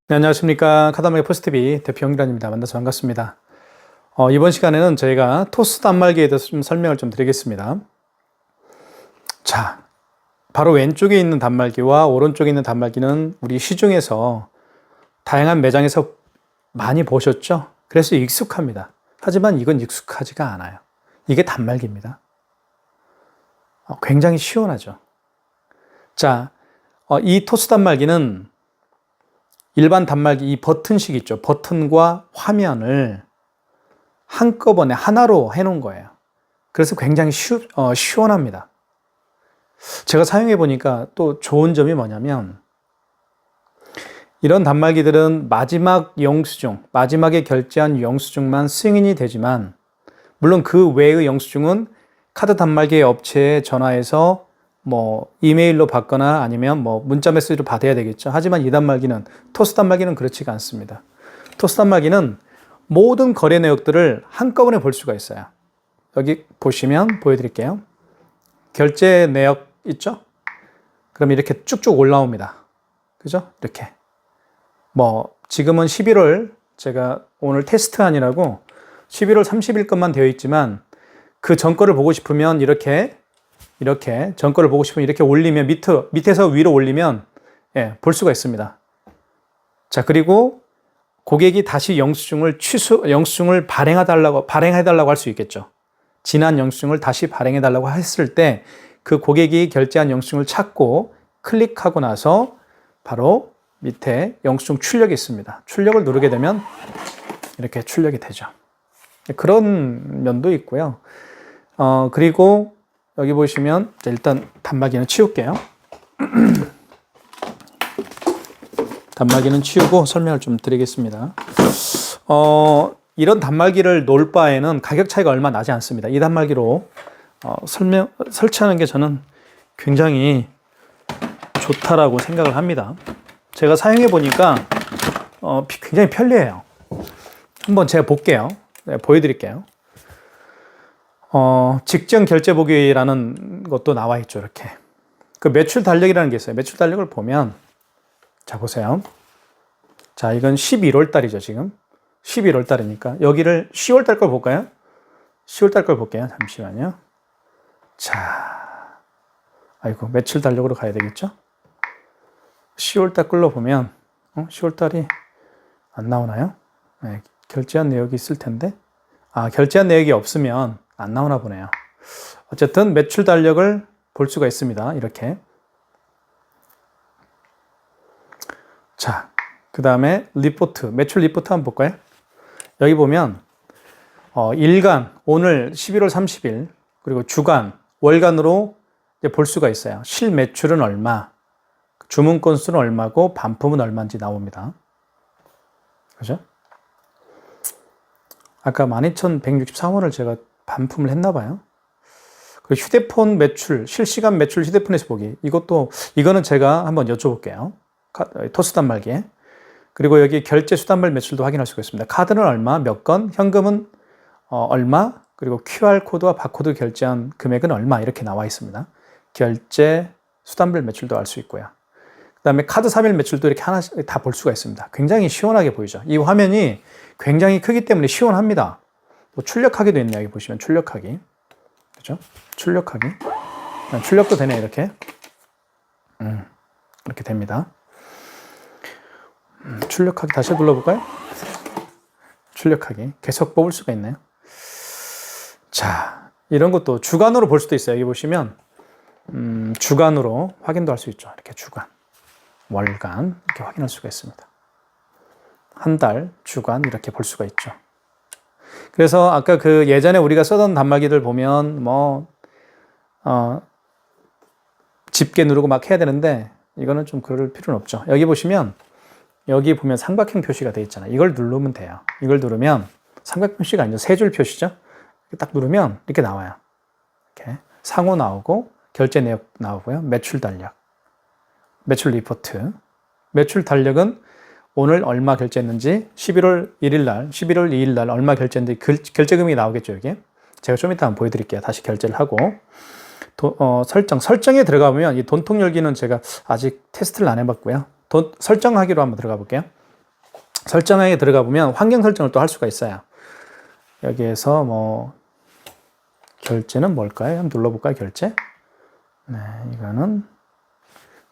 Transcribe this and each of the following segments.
네, 안녕하십니까. 카다마의 포스트비 대표 영기란입니다. 만나서 반갑습니다. 이번 시간에는 저희가 토스 단말기에 대해서 좀 설명을 좀 드리겠습니다. 자, 바로 왼쪽에 있는 단말기와 오른쪽에 있는 단말기는 우리 시중에서 다양한 매장에서 많이 보셨죠? 그래서 익숙합니다. 하지만 이건 익숙하지가 않아요. 이게 단말기입니다. 굉장히 시원하죠. 자, 이 토스 단말기는 일반 단말기 이 버튼식 있죠. 버튼과 화면을 한꺼번에 하나로 해놓은 거예요. 그래서 굉장히 시원합니다. 제가 사용해 보니까 또 좋은 점이 뭐냐면 이런 단말기들은 마지막 영수증, 마지막에 결제한 영수증만 승인이 되지만 물론 그 외의 영수증은 카드 단말기 업체에 전화해서 이메일로 받거나 아니면 문자 메시지로 받아야 되겠죠. 하지만 이 단말기는, 토스 단말기는 그렇지가 않습니다. 토스 단말기는 모든 거래 내역들을 한꺼번에 볼 수가 있어요. 여기 보시면 보여드릴게요. 결제 내역 있죠? 그럼 이렇게 쭉쭉 올라옵니다. 그죠? 이렇게. 지금은 11월, 제가 오늘 테스트안이라고 11월 30일 것만 되어 있지만 그 전 거를 보고 싶으면 이렇게 전 거를 보고 싶으면 이렇게 올리면 밑에서 위로 올리면 볼 수가 있습니다. 자, 그리고 고객이 다시 영수증을 발행해달라고 할 수 있겠죠. 지난 영수증을 다시 발행해달라고 했을 때 그 고객이 결제한 영수증을 찾고 클릭하고 나서 바로 밑에 영수증 출력이 있습니다. 출력을 누르게 되면 이렇게 출력이 되죠. 그런 면도 있고요. 그리고 여기 보시면 일단 단말기는 치울게요. 단말기는 치우고 설명을 좀 드리겠습니다. 이런 단말기를 놓을 바에는 가격 차이가 얼마 나지 않습니다. 이 단말기로 설치하는 게 저는 굉장히 좋다라고 생각을 합니다. 제가 사용해 보니까 굉장히 편리해요. 한번 제가 볼게요. 보여드릴게요. 직전 결제 보기라는 것도 나와 있죠. 이렇게. 그 매출 달력이라는 게 있어요. 매출 달력을 보면, 자, 보세요. 자, 이건 11월 달이죠, 지금. 11월 달이니까. 여기를 10월 달 걸 볼까요? 10월 달 걸 볼게요. 잠시만요. 자, 아이고, 매출 달력으로 가야 되겠죠? 10월 달 걸로 보면, 10월 달이 안 나오나요? 네, 결제한 내역이 있을 텐데. 결제한 내역이 없으면 안 나오나 보네요. 어쨌든 매출 달력을 볼 수가 있습니다. 이렇게. 자, 그 다음에 리포트, 매출 리포트 한번 볼까요? 여기 보면 일간, 오늘 11월 30일, 그리고 주간, 월간으로 이제 볼 수가 있어요. 실매출은 얼마, 주문 건수는 얼마고 반품은 얼마인지 나옵니다. 그죠? 아까 12,164원을 제가 반품을 했나 봐요. 그리고 휴대폰 매출, 실시간 매출 휴대폰에서 보기. 이거는 제가 한번 여쭤볼게요. 토스 단말기에. 그리고 여기 결제 수단별 매출도 확인할 수가 있습니다. 카드는 얼마, 몇 건, 현금은 얼마, 그리고 QR코드와 바코드 결제한 금액은 얼마, 이렇게 나와 있습니다. 결제 수단별 매출도 알 수 있고요. 그 다음에 카드 사별 매출도 이렇게 하나씩 다 볼 수가 있습니다. 굉장히 시원하게 보이죠. 이 화면이 굉장히 크기 때문에 시원합니다. 또 출력하기도 있네요. 여기 보시면 출력하기. 그죠? 출력하기. 출력도 되네, 이렇게. 이렇게 됩니다. 출력하기 다시 눌러볼까요? 출력하기. 계속 뽑을 수가 있네요. 자, 이런 것도 주간으로 볼 수도 있어요. 여기 보시면, 주간으로 확인도 할 수 있죠. 이렇게 주간, 월간, 이렇게 확인할 수가 있습니다. 한 달, 주간, 이렇게 볼 수가 있죠. 그래서 아까 그 예전에 우리가 쓰던 단말기들 보면 집게 누르고 막 해야 되는데 이거는 좀 그럴 필요는 없죠. 여기 보면 삼각형 표시가 되어 있잖아요. 이걸 누르면 돼요. 이걸 누르면 삼각형 표시가 아니죠. 세 줄 표시죠. 딱 누르면 이렇게 나와요. 이렇게 상호 나오고 결제 내역 나오고요. 매출 달력, 매출 리포트. 매출 달력은 오늘 얼마 결제했는지 11월 1일 날, 11월 2일 날 얼마 결제했는지 결제금액이 나오겠죠, 여기. 제가 좀 이따 한번 보여드릴게요. 다시 결제를 하고. 설정에 들어가 보면 이 돈통 열기는 제가 아직 테스트를 안 해봤고요. 설정하기로 한번 들어가 볼게요. 설정에 들어가 보면 환경 설정을 또 할 수가 있어요. 여기에서 뭐 결제는 뭘까요? 한번 눌러볼까요? 결제? 네, 이거는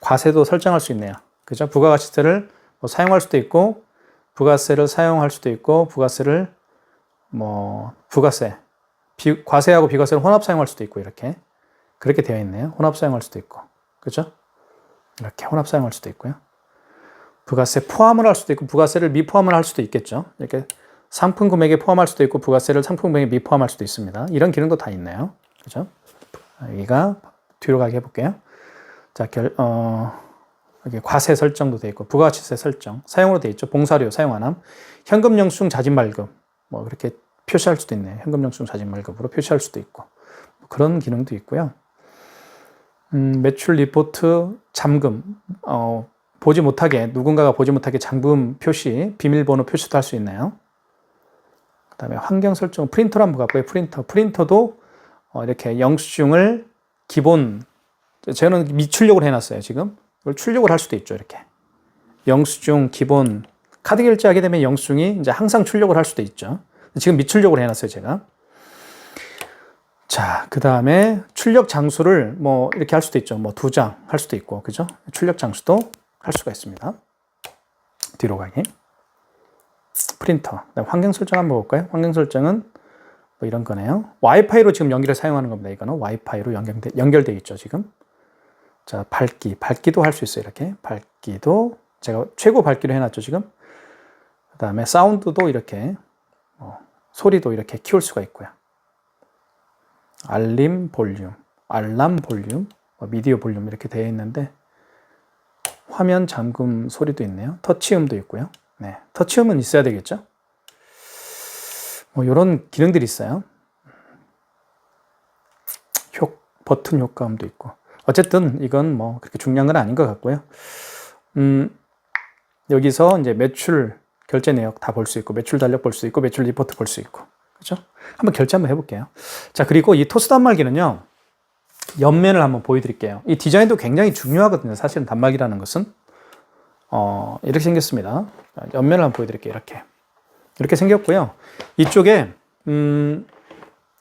과세도 설정할 수 있네요. 그죠? 부가가치세를 뭐 사용할 수도 있고, 부가세를 사용할 수도 있고, 부가세를 뭐 부가세, 과세하고 비과세를 혼합 사용할 수도 있고 이렇게 그렇게 되어 있네요. 혼합 사용할 수도 있고, 그죠? 이렇게 혼합 사용할 수도 있고요. 부가세 포함을 할 수도 있고, 부가세를 미포함을 할 수도 있겠죠. 이렇게 상품 금액에 포함할 수도 있고, 부가세를 상품 금액에 미포함할 수도 있습니다. 이런 기능도 다 있네요. 그죠? 여기가 뒤로 가게 해볼게요. 자, 여기 과세 설정도 되어 있고, 부가가치세 설정, 사용으로 되어 있죠. 봉사료 사용 안 함, 현금 영수증 자진 발급, 뭐 그렇게 표시할 수도 있네요. 현금 영수증 자진 발급으로 표시할 수도 있고, 뭐 그런 기능도 있고요. 매출 리포트 잠금, 보지 못하게, 누군가가 보지 못하게 잠금 표시, 비밀번호 표시도 할 수 있나요? 그 다음에 환경 설정, 프린터로 한번 가볼까요? 프린터도 이렇게 영수증을 기본, 저는 미출력을 해놨어요, 지금. 이걸 출력을 할 수도 있죠, 이렇게. 영수증 기본, 카드 결제하게 되면 영수증이 이제 항상 출력을 할 수도 있죠. 지금 미출력을 해놨어요, 제가. 자, 그 다음에 출력 장수를 뭐 이렇게 할 수도 있죠. 뭐 2장 할 수도 있고, 그죠? 출력 장수도 할 수가 있습니다. 뒤로 가기. 프린터. 환경 설정 한번 볼까요? 환경 설정은 뭐 이런 거네요. 와이파이로 지금 연기를 사용하는 겁니다. 이거는 와이파이로 연결되어 있죠, 지금. 자, 밝기도 할 수 있어요. 이렇게. 밝기도 제가 최고 밝기로 해놨죠, 지금. 그 다음에 사운드도 이렇게, 소리도 이렇게 키울 수가 있고요. 알람 볼륨, 미디어 볼륨 이렇게 되어 있는데, 화면 잠금 소리도 있네요. 터치음도 있고요. 네, 터치음은 있어야 되겠죠? 뭐 이런 기능들이 있어요. 버튼 효과음도 있고. 어쨌든 이건 뭐 그렇게 중요한 건 아닌 것 같고요. 여기서 이제 매출 결제 내역 다 볼 수 있고, 매출 달력 볼 수 있고, 매출 리포트 볼 수 있고, 그렇죠? 한번 결제 한번 해볼게요. 자, 그리고 이 토스 단말기는요, 옆면을 한번 보여드릴게요. 이 디자인도 굉장히 중요하거든요. 사실은 단말기라는 것은 이렇게 생겼습니다. 옆면을 한번 보여드릴게요. 이렇게 생겼고요.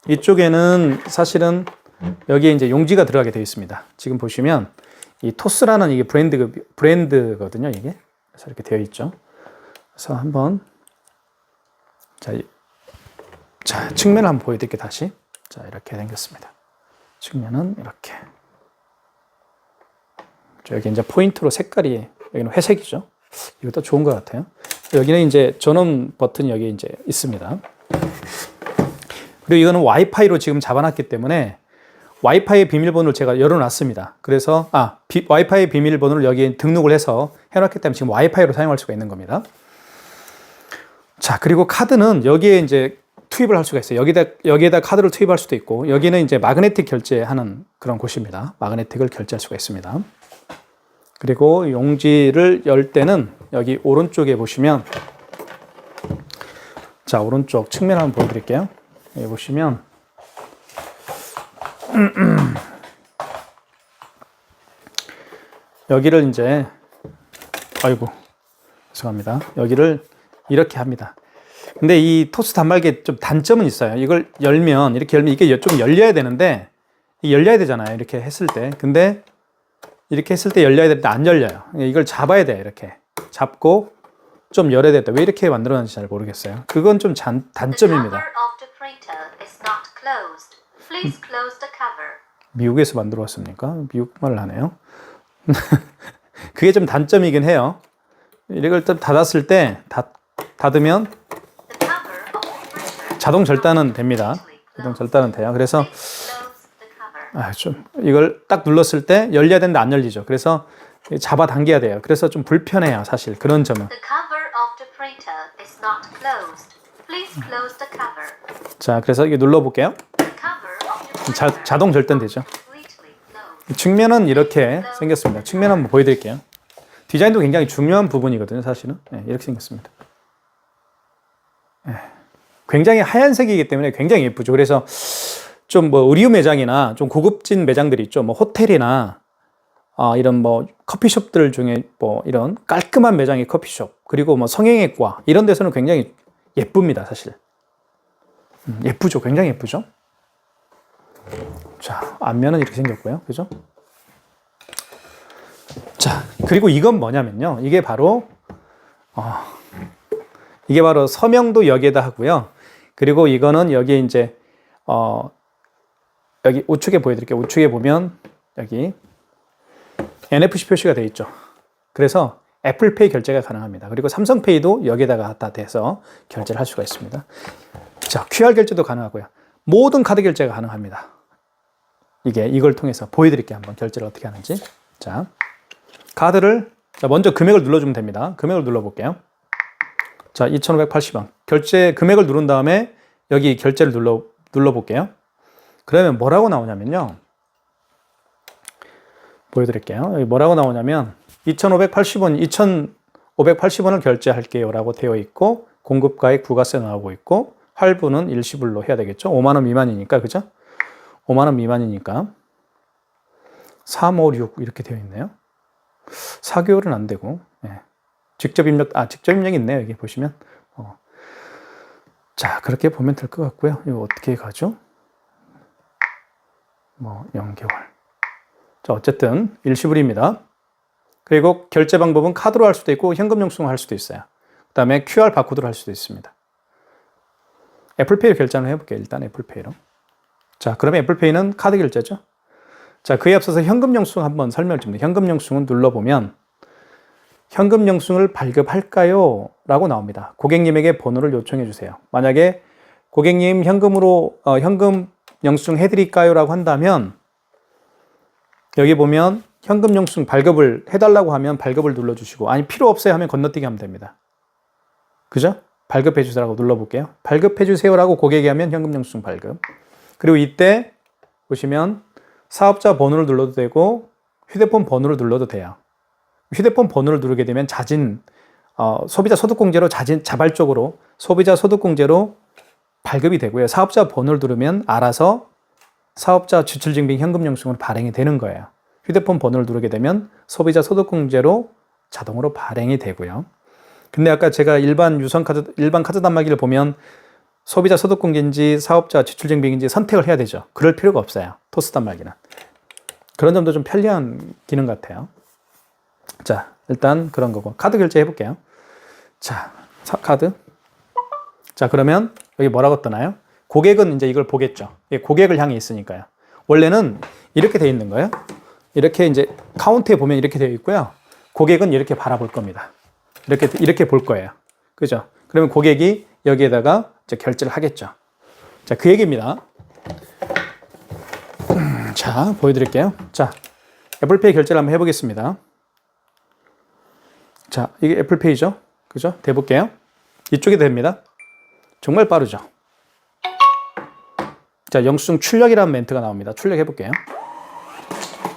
이쪽에는 사실은 여기에 이제 용지가 들어가게 되어 있습니다. 지금 보시면 이 토스라는 이게 브랜드거든요. 이게 그래서 이렇게 되어 있죠. 그래서 한번 자, 측면을 한번 보여드릴게요. 다시. 자, 이렇게 생겼습니다. 측면은 이렇게. 여기 이제 포인트로 색깔이, 여기는 회색이죠. 이것도 좋은 것 같아요. 여기는 이제 전원 버튼이 여기 이제 있습니다. 그리고 이거는 와이파이로 지금 잡아놨기 때문에 와이파이 비밀번호를 제가 열어놨습니다. 그래서, 와이파이 비밀번호를 여기에 등록을 해서 해놨기 때문에 지금 와이파이로 사용할 수가 있는 겁니다. 자, 그리고 카드는 여기에 이제 투입을 할 수가 있어요. 여기에다 카드를 투입할 수도 있고, 여기는 이제 마그네틱 결제하는 그런 곳입니다. 마그네틱을 결제할 수가 있습니다. 그리고 용지를 열 때는 여기 오른쪽에 보시면, 자, 오른쪽 측면 한번 보여드릴게요. 여기 보시면, 여기를 이제, 죄송합니다. 여기를 이렇게 합니다. 근데 이 토스 단말기에 좀 단점은 있어요. 이걸 이렇게 열면 이게 좀 열려야 되는데, 열려야 되잖아요. 이렇게 했을 때. 근데 이렇게 했을 때 열려야 되는데 안 열려요. 이걸 잡아야 돼요. 이렇게. 잡고 좀 열어야 되겠다. 왜 이렇게 만들어놨는지 잘 모르겠어요. 그건 좀 단점입니다. 미국에서 만들어 왔습니까? 미국 말을 하네요. 그게 좀 단점이긴 해요. 이걸 닫았을 때, 닫으면 자동 절단은 됩니다. 자동 절단은 돼요. 그래서 이걸 딱 눌렀을 때 열려야 되는데 안 열리죠. 그래서 잡아 당겨야 돼요. 그래서 좀 불편해요, 사실 그런 점은. 자, 그래서 이게 눌러볼게요. 자동 절단되죠. 측면은 이렇게 생겼습니다. 측면 한번 보여드릴게요. 디자인도 굉장히 중요한 부분이거든요, 사실은. 네, 이렇게 생겼습니다. 네. 굉장히 하얀색이기 때문에 굉장히 예쁘죠. 그래서 좀 뭐 의류 매장이나 좀 고급진 매장들이 있죠. 뭐 호텔이나 이런 뭐 커피숍들 중에 뭐 이런 깔끔한 매장의 커피숍, 그리고 뭐 성형외과 이런 데서는 굉장히 예쁩니다, 사실. 예쁘죠, 굉장히 예쁘죠. 자, 앞면은 이렇게 생겼고요, 그죠? 자, 그리고 이건 뭐냐면요, 이게 바로 서명도 여기에다 하고요. 그리고 이거는 여기에 이제 여기 우측에 보여드릴게요. 우측에 보면 여기 NFC 표시가 되어 있죠. 그래서 애플페이 결제가 가능합니다. 그리고 삼성페이도 여기에다가 갖다 대서 결제를 할 수가 있습니다. 자, QR 결제도 가능하고요. 모든 카드 결제가 가능합니다. 이걸 통해서 보여드릴게요. 한번 결제를 어떻게 하는지. 자, 카드를 먼저 금액을 눌러주면 됩니다. 금액을 눌러볼게요. 자, 2,580원. 결제 금액을 누른 다음에 여기 결제를 눌러볼게요. 그러면 뭐라고 나오냐면요. 보여드릴게요. 여기 뭐라고 나오냐면 2,580원을 결제할게요 라고 되어 있고, 공급가액 부가세 나오고 있고, 할부는 일시불로 해야 되겠죠. 5만 원 미만이니까, 그죠? 5만 원 미만이니까 356 이렇게 되어 있네요. 4개월은 안 되고, 예. 직접 입력이 있네요. 여기 보시면. 자, 그렇게 보면 될 것 같고요. 이거 어떻게 가죠? 0개월. 자, 어쨌든 일시불입니다. 그리고 결제 방법은 카드로 할 수도 있고 현금 영수증을 할 수도 있어요. 그 다음에 QR 바코드로 할 수도 있습니다. 애플페이로 결제를 해볼게요. 일단 애플페이로. 자, 그러면 애플페이는 카드 결제죠. 자, 그에 앞서서 현금 영수증 한번 설명을 드립니다. 현금 영수증은 눌러보면 현금 영수증을 발급할까요? 라고 나옵니다. 고객님에게 번호를 요청해 주세요. 만약에 고객님 현금 영수증 해드릴까요? 라고 한다면 여기 보면 현금 영수증 발급을 해달라고 하면 발급을 눌러주시고, 아니 필요 없어요 하면 건너뛰기 하면 됩니다. 그죠? 발급해 주세요라고 눌러볼게요. 발급해 주세요라고 고객이 하면 현금 영수증 발급. 그리고 이때 보시면 사업자 번호를 눌러도 되고 휴대폰 번호를 눌러도 돼요. 휴대폰 번호를 누르게 되면 소비자 소득공제로 자발적으로 소비자 소득공제로 발급이 되고요. 사업자 번호를 누르면 알아서 사업자 지출증빙 현금영수증으로 발행이 되는 거예요. 휴대폰 번호를 누르게 되면 소비자 소득공제로 자동으로 발행이 되고요. 근데 아까 제가 일반 카드 단말기를 보면 소비자 소득공제인지 사업자 지출증빙인지 선택을 해야 되죠. 그럴 필요가 없어요. 토스 단말기는. 그런 점도 좀 편리한 기능 같아요. 자, 일단 그런 거고. 카드 결제 해볼게요. 자, 카드. 자, 그러면 여기 뭐라고 뜨나요? 고객은 이제 이걸 보겠죠. 고객을 향해 있으니까요. 원래는 이렇게 돼 있는 거예요. 이렇게 이제 카운트에 보면 이렇게 되어 있고요. 고객은 이렇게 바라볼 겁니다. 이렇게 볼 거예요. 그죠? 그러면 고객이 여기에다가 이제 결제를 하겠죠. 자, 그 얘기입니다. 자, 보여드릴게요. 자, 애플페이 결제를 한번 해보겠습니다. 자, 이게 애플페이죠. 그죠? 대볼게요. 이쪽에 됩니다. 정말 빠르죠. 자, 영수증 출력이라는 멘트가 나옵니다. 출력해볼게요.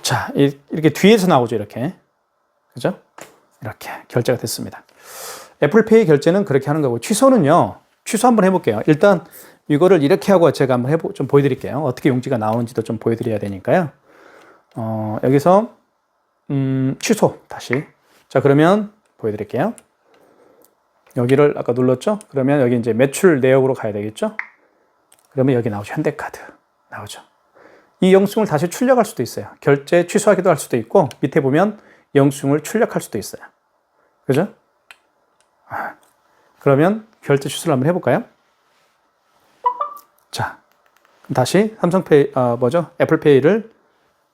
자, 이렇게 뒤에서 나오죠. 이렇게. 그죠? 이렇게 결제가 됐습니다. 애플페이 결제는 그렇게 하는 거고, 취소는요. 취소 한번 해볼게요. 일단 이거를 이렇게 하고 제가 한번 좀 보여드릴게요. 어떻게 용지가 나오는지도 좀 보여드려야 되니까요. 여기서 취소 다시. 자, 그러면 보여드릴게요. 여기를 아까 눌렀죠? 그러면 여기 이제 매출 내역으로 가야 되겠죠? 그러면 여기 나오죠. 현대카드 나오죠. 이 영수증을 다시 출력할 수도 있어요. 결제 취소하기도 할 수도 있고, 밑에 보면 영수증을 출력할 수도 있어요. 그죠? 그러면 결제 취소를 한번 해볼까요? 자, 다시 삼성페이, 애플페이를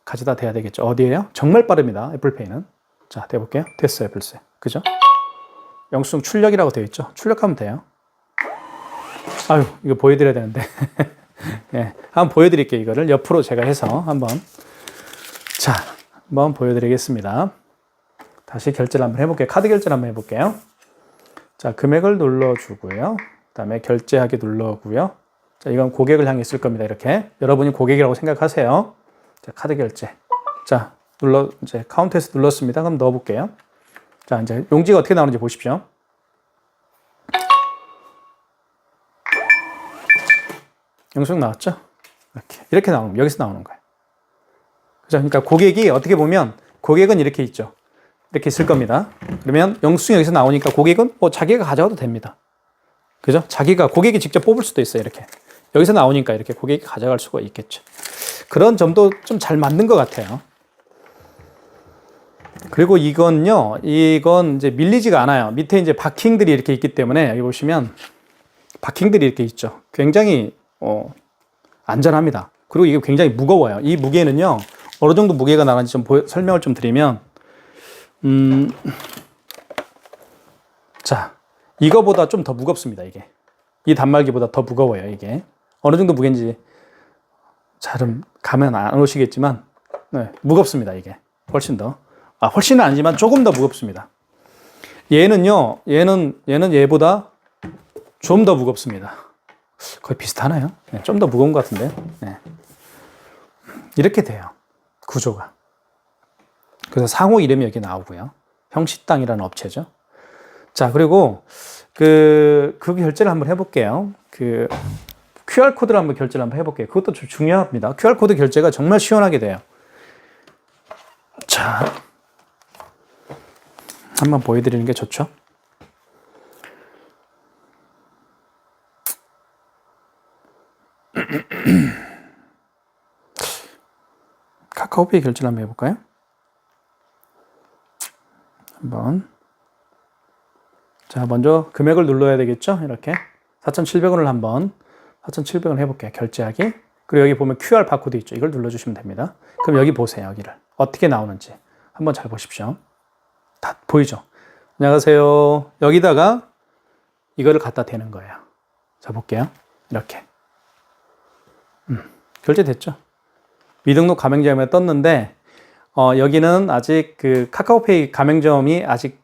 가져다 대야 되겠죠. 어디에요? 정말 빠릅니다. 애플페이는. 자, 대볼게요. 됐어요. 벌써. 그죠? 영수증 출력이라고 되어 있죠. 출력하면 돼요. 아유, 이거 보여드려야 되는데. 네, 한번 보여드릴게요. 이거를 옆으로 제가 해서 한번. 자, 한번 보여드리겠습니다. 다시 결제를 한번 해볼게요. 카드 결제를 한번 해볼게요. 자, 금액을 눌러주고요. 그 다음에 결제하기 눌러고요. 자, 이건 고객을 향해 있을 겁니다. 이렇게. 여러분이 고객이라고 생각하세요. 자, 카드 결제. 자, 이제 카운트에서 눌렀습니다. 그럼 넣어볼게요. 자, 이제 용지가 어떻게 나오는지 보십시오. 영수증 나왔죠? 이렇게 나오는, 여기서 나오는 거예요. 그죠? 그러니까 고객이 어떻게 보면 고객은 이렇게 있죠. 이렇게 있을 겁니다. 그러면 영수증이 여기서 나오니까 고객은 뭐 자기가 가져가도 됩니다. 그죠? 고객이 직접 뽑을 수도 있어요. 이렇게. 여기서 나오니까 이렇게 고객이 가져갈 수가 있겠죠. 그런 점도 좀 잘 맞는 것 같아요. 그리고 이건 이제 밀리지가 않아요. 밑에 이제 바킹들이 이렇게 있기 때문에 여기 보시면 바킹들이 이렇게 있죠. 굉장히 안전합니다. 그리고 이게 굉장히 무거워요. 이 무게는요, 어느 정도 무게가 나가는지 좀 설명을 좀 드리면, 자, 이거보다 좀 더 무겁습니다, 이게. 이 단말기보다 더 무거워요, 이게. 어느 정도 무게인지 잘은 가면 안 오시겠지만, 네, 무겁습니다, 이게. 훨씬 더. 훨씬은 아니지만 조금 더 무겁습니다. 얘는요, 얘는 얘보다 좀 더 무겁습니다. 거의 비슷하나요? 네, 좀 더 무거운 것 같은데. 네. 이렇게 돼요. 구조가. 그래서 상호 이름이 여기 나오고요. 형식당이라는 업체죠. 자, 그리고 그 결제를 한번 해볼게요. QR코드를 한번 결제를 한번 해볼게요. 그것도 좀 중요합니다. QR코드 결제가 정말 시원하게 돼요. 자, 한번 보여드리는 게 좋죠. 카카오페이 결제를 한번 해볼까요? 한번. 자, 먼저 금액을 눌러야 되겠죠? 이렇게 4,700원을 한번 4,700원 해볼게요. 결제하기. 그리고 여기 보면 QR 바코드 있죠? 이걸 눌러주시면 됩니다. 그럼 여기 보세요. 여기를 어떻게 나오는지 한번 잘 보십시오. 다 보이죠? 안녕하세요. 여기다가 이거를 갖다 대는 거예요. 자, 볼게요. 이렇게. 결제됐죠? 미등록 가맹점에 떴는데, 여기는 아직 카카오페이 가맹점이 아직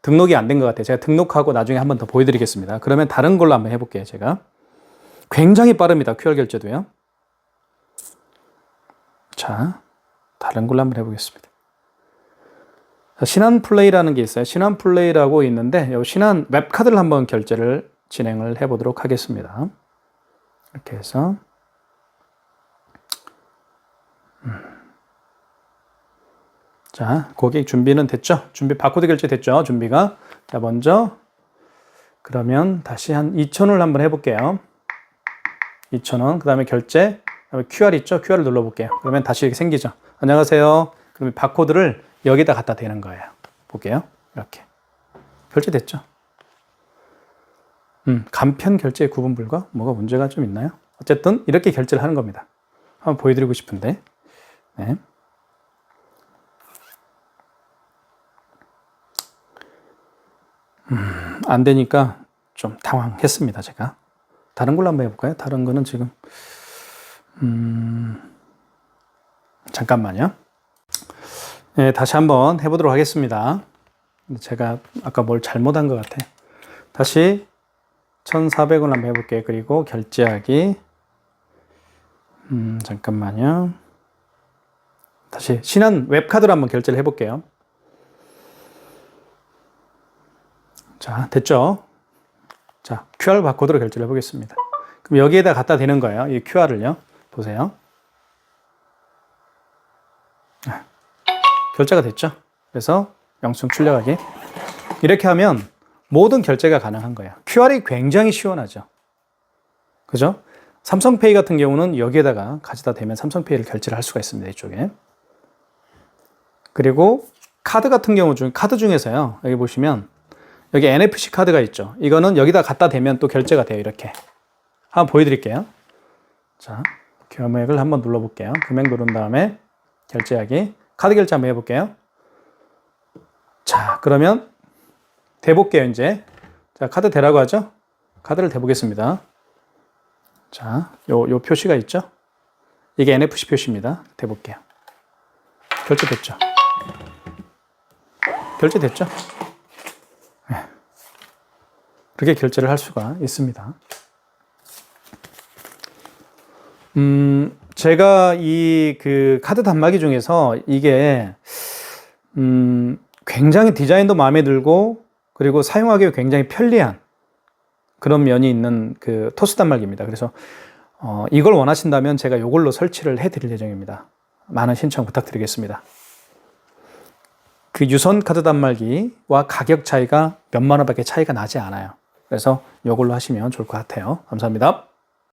등록이 안 된 것 같아요. 제가 등록하고 나중에 한번 더 보여드리겠습니다. 그러면 다른 걸로 한번 해볼게요, 제가. 굉장히 빠릅니다, QR 결제도요. 자, 다른 걸로 한번 해보겠습니다. 신한플레이라는 게 있어요. 신한플레이라고 있는데, 이 신한 웹카드를 한번 결제를 진행을 해보도록 하겠습니다. 이렇게 해서. 자, 고객 준비는 됐죠? 바코드 결제 됐죠? 준비가. 자, 먼저, 그러면 다시 한 2,000원을 한번 해볼게요. 2,000원. 그 다음에 결제. 그다음에 QR 있죠? QR을 눌러볼게요. 그러면 다시 이렇게 생기죠? 안녕하세요. 그러면 바코드를 여기다 갖다 대는 거예요. 볼게요. 이렇게. 결제됐죠? 간편 결제 구분 불가? 뭐가 문제가 좀 있나요? 어쨌든 이렇게 결제를 하는 겁니다. 한번 보여드리고 싶은데. 네. 안 되니까 좀 당황했습니다, 제가. 다른 걸로 한번 해볼까요? 다른 거는 지금, 잠깐만요. 네, 다시 한번 해보도록 하겠습니다. 제가 아까 뭘 잘못한 것 같아. 다시 1,400원 한번 해볼게요. 그리고 결제하기. 잠깐만요. 다시 신한 웹카드로 한번 결제를 해볼게요. 자, 됐죠? 자, QR 바코드로 결제를 해보겠습니다. 그럼 여기에다 갖다 대는 거예요. 이 QR을요. 보세요. 결제가 됐죠? 그래서 영수증 출력하기. 이렇게 하면 모든 결제가 가능한 거예요. QR이 굉장히 시원하죠? 그죠? 삼성페이 같은 경우는 여기에다가 가져다 대면 삼성페이를 결제를 할 수가 있습니다. 이쪽에. 그리고 카드 같은 경우 카드 중에서요. 여기 보시면 여기 NFC 카드가 있죠. 이거는 여기다 갖다 대면 또 결제가 돼요. 이렇게. 한번 보여드릴게요. 자, 금액을 한번 눌러볼게요. 금액 누른 다음에 결제하기. 카드 결제 한번 해볼게요. 자, 그러면 대볼게요, 이제. 자, 카드 대라고 하죠? 카드를 대보겠습니다. 자, 요 표시가 있죠? 이게 NFC 표시입니다. 대볼게요. 결제됐죠? 결제됐죠? 네. 그렇게 결제를 할 수가 있습니다. 제가 이 카드 단말기 중에서 이게 굉장히 디자인도 마음에 들고 그리고 사용하기 굉장히 편리한 그런 면이 있는 토스 단말기입니다. 그래서 이걸 원하신다면 제가 이걸로 설치를 해드릴 예정입니다. 많은 신청 부탁드리겠습니다. 그 유선 카드 단말기와 가격 차이가 몇만 원밖에 차이가 나지 않아요. 그래서 이걸로 하시면 좋을 것 같아요. 감사합니다.